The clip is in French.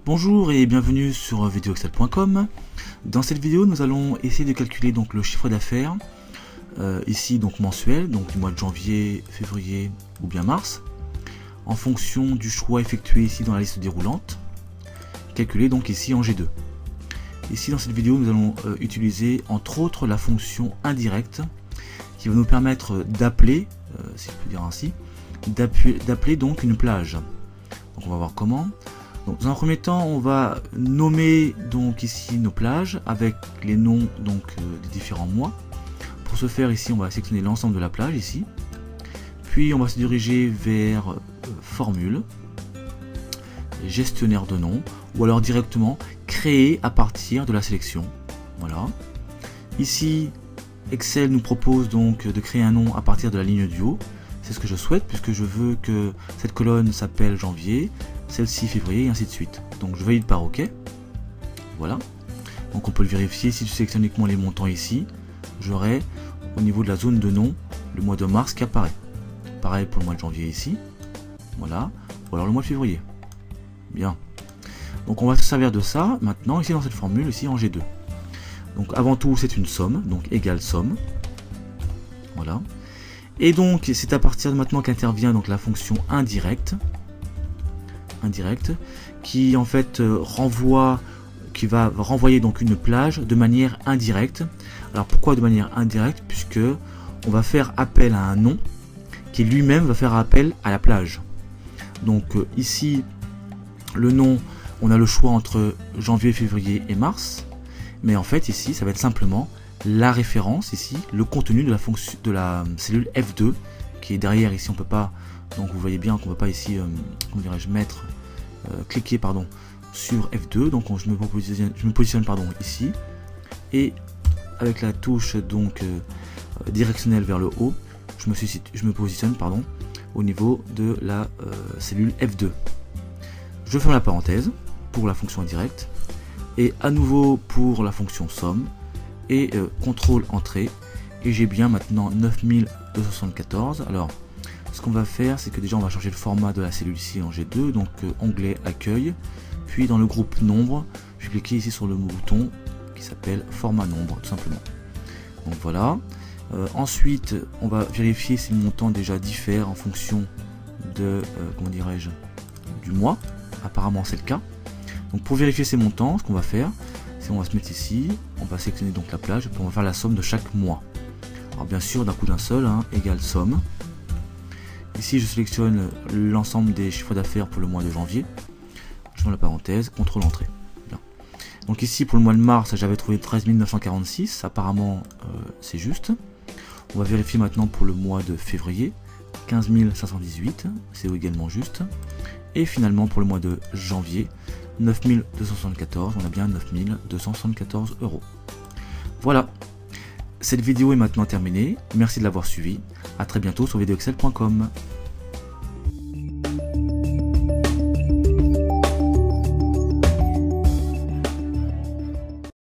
Bonjour et bienvenue sur videoexcel.com. Dans cette vidéo, nous allons essayer de calculer donc le chiffre d'affaires ici donc mensuel, donc du mois de janvier, février ou bien mars, en fonction du choix effectué ici dans la liste déroulante, calculé donc ici en G2. Ici dans cette vidéo, nous allons utiliser entre autres la fonction indirecte qui va nous permettre d'appeler, si je peux dire ainsi, d'appeler donc une plage. Donc on va voir comment. Donc, dans un premier temps, on va nommer donc ici nos plages avec les noms donc des différents mois. Pour ce faire, ici, on va sélectionner l'ensemble de la plage ici. Puis, on va se diriger vers formule, gestionnaire de nom, ou alors directement créer à partir de la sélection. Voilà. Ici, Excel nous propose donc de créer un nom à partir de la ligne du haut. C'est ce que je souhaite puisque je veux que cette colonne s'appelle janvier, celle-ci février et ainsi de suite. Donc je valide par OK. Voilà. Donc on peut le vérifier. Si je sélectionne uniquement les montants ici, j'aurai au niveau de la zone de nom le mois de mars qui apparaît. Pareil pour le mois de janvier ici. Voilà. Ou alors le mois de février. Bien. Donc on va se servir de ça maintenant ici dans cette formule ici en G2. Donc avant tout c'est une somme, donc égale somme. Voilà. Et donc c'est à partir de maintenant qu'intervient donc la fonction indirecte qui en fait qui va renvoyer donc une plage de manière indirecte. Alors pourquoi de manière indirecte? Puisque on va faire appel à un nom qui lui-même va faire appel à la plage. Donc ici le nom, on a le choix entre janvier, février et mars, mais en fait ici ça va être simplement la référence ici, le contenu de la fonction de la cellule F2 qui est derrière ici. On peut pas, donc vous voyez bien qu'on ne peut pas ici comment dirais-je mettre cliquer pardon sur F2. Donc je me positionne pardon ici et avec la touche donc directionnelle vers le haut, je me positionne pardon au niveau de la cellule F2. Je ferme la parenthèse pour la fonction indirecte et à nouveau pour la fonction somme et contrôle entrée, et j'ai bien maintenant 9274. Alors ce qu'on va faire, c'est que déjà on va changer le format de la cellule ici en G2, donc onglet accueil, puis dans le groupe nombre, je vais cliquer ici sur le bouton qui s'appelle format nombre tout simplement. Donc voilà. Ensuite on va vérifier si le montant déjà diffère en fonction de comment dirais-je du mois. Apparemment c'est le cas. Donc pour vérifier ces montants, ce qu'on va faire, c'est on va se mettre ici, on va sélectionner donc la plage, et puis on va faire la somme de chaque mois. Alors bien sûr d'un coup d'un seul, égale somme. Ici je sélectionne l'ensemble des chiffres d'affaires pour le mois de janvier. Je mets la parenthèse, contrôle entrée. Bien. Donc ici pour le mois de mars, j'avais trouvé 13 946, apparemment c'est juste. On va vérifier maintenant pour le mois de février, 15 518, c'est également juste. Et finalement pour le mois de janvier, 9274, on a bien 9274 €. Voilà, cette vidéo est maintenant terminée, merci de l'avoir suivie, à très bientôt sur videoexcel.com.